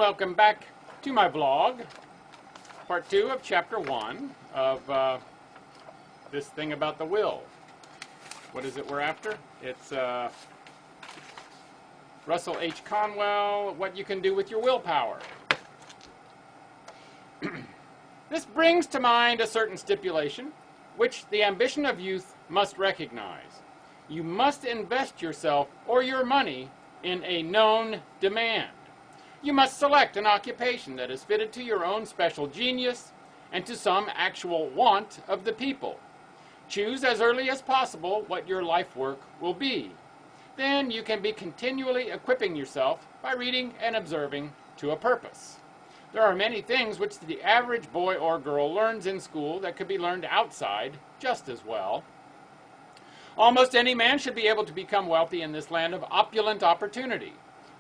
welcome back to my vlog, part 2 of chapter 1 of this thing about the will. What is it we're after? It's Russell H. Conwell, What You Can Do With Your Willpower. This brings to mind a certain stipulation, which the ambition of youth must recognize. You must invest yourself or your money in a known demand. You must select an occupation that is fitted to your own special genius and to some actual want of the people. Choose as early as possible what your life work will be. Then you can be continually equipping yourself by reading and observing to a purpose. There are many things which the average boy or girl learns in school that could be learned outside just as well. Almost any man should be able to become wealthy in this land of opulent opportunity.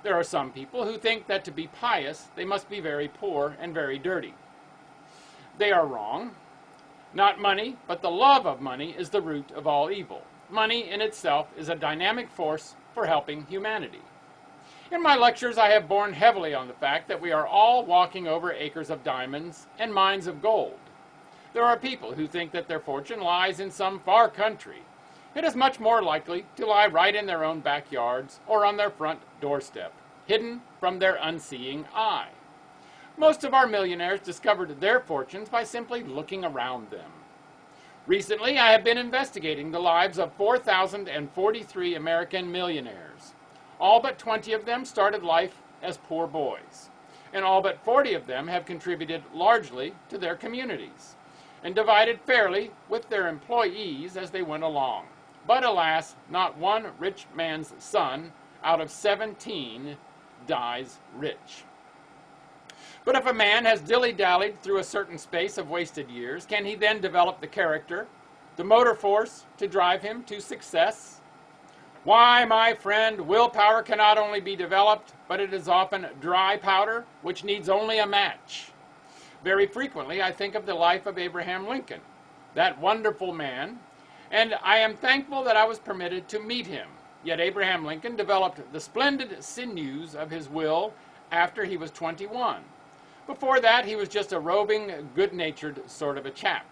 There are some people who think that to be pious, they must be very poor and very dirty. They are wrong. Not money, but the love of money is the root of all evil. Money in itself is a dynamic force for helping humanity. In my lectures, I have borne heavily on the fact that we are all walking over acres of diamonds and mines of gold. There are people who think that their fortune lies in some far country. It is much more likely to lie right in their own backyards or on their front doorstep, hidden from their unseeing eye. Most of our millionaires discovered their fortunes by simply looking around them. Recently, I have been investigating the lives of 4,043 American millionaires. All but 20 of them started life as poor boys, and all but 40 of them have contributed largely to their communities and divided fairly with their employees as they went along. But alas, not one rich man's son out of 17 dies rich. But if a man has dilly-dallied through a certain space of wasted years, can he then develop the character, the motor force to drive him to success? Why, my friend, willpower cannot only be developed, but it is often dry powder, which needs only a match. Very frequently, I think of the life of Abraham Lincoln, that wonderful man, and I am thankful that I was permitted to meet him. Yet Abraham Lincoln developed the splendid sinews of his will after he was 21. Before that, he was just a roving, good-natured sort of a chap.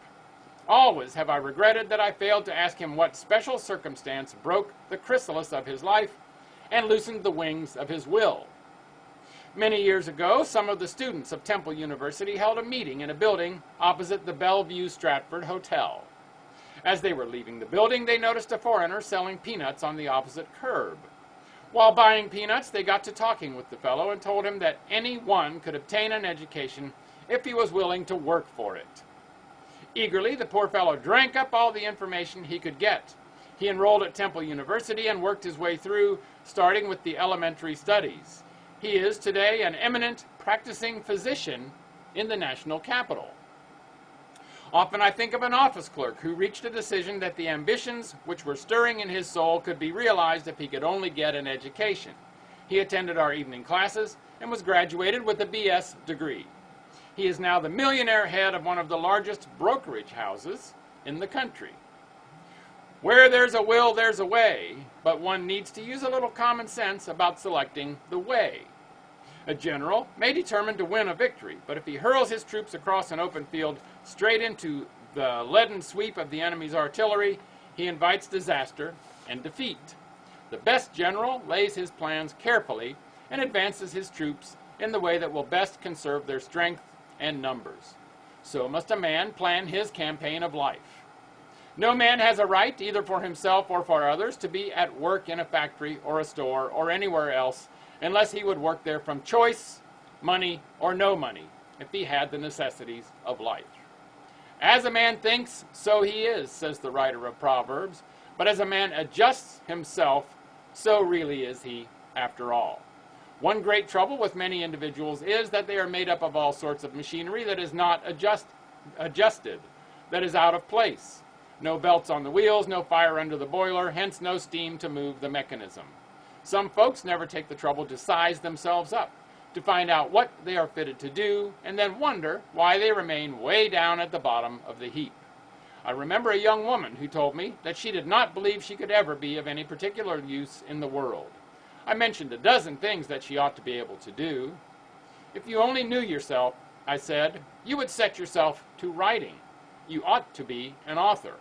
Always have I regretted that I failed to ask him what special circumstance broke the chrysalis of his life and loosened the wings of his will. Many years ago, some of the students of Temple University held a meeting in a building opposite the Bellevue Stratford Hotel. As they were leaving the building, they noticed a foreigner selling peanuts on the opposite curb. While buying peanuts, they got to talking with the fellow and told him that anyone could obtain an education if he was willing to work for it. Eagerly, the poor fellow drank up all the information he could get. He enrolled at Temple University and worked his way through, starting with the elementary studies. He is today an eminent practicing physician in the national capital. Often I think of an office clerk who reached a decision that the ambitions which were stirring in his soul could be realized if he could only get an education. He attended our evening classes and was graduated with a B.S. degree. He is now the millionaire head of one of the largest brokerage houses in the country. Where there's a will, there's a way, but one needs to use a little common sense about selecting the way. A general may determine to win a victory, but if he hurls his troops across an open field straight into the leaden sweep of the enemy's artillery, he invites disaster and defeat. The best general lays his plans carefully and advances his troops in the way that will best conserve their strength and numbers. So must a man plan his campaign of life. No man has a right, either for himself or for others, to be at work in a factory or a store or anywhere else unless he would work there from choice, money, or no money, if he had the necessities of life. As a man thinks, so he is, says the writer of Proverbs, but as a man adjusts himself, so really is he after all. One great trouble with many individuals is that they are made up of all sorts of machinery that is not adjusted, that is out of place. No belts on the wheels, no fire under the boiler, hence no steam to move the mechanism. Some folks never take the trouble to size themselves up, to find out what they are fitted to do, and then wonder why they remain way down at the bottom of the heap. I remember a young woman who told me that she did not believe she could ever be of any particular use in the world. I mentioned a dozen things that she ought to be able to do. If you only knew yourself, I said, you would set yourself to writing. You ought to be an author.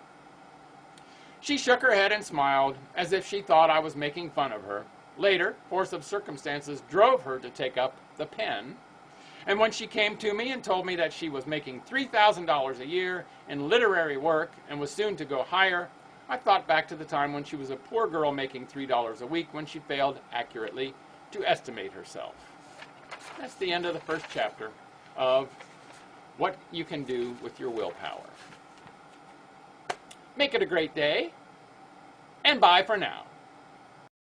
She shook her head and smiled, as if she thought I was making fun of her. Later, force of circumstances drove her to take up the pen, and when she came to me and told me that she was making $3,000 a year in literary work and was soon to go higher, I thought back to the time when she was a poor girl making $3 a week when she failed accurately to estimate herself. That's the end of the first chapter of what you can do with your willpower. Make it a great day, and bye for now.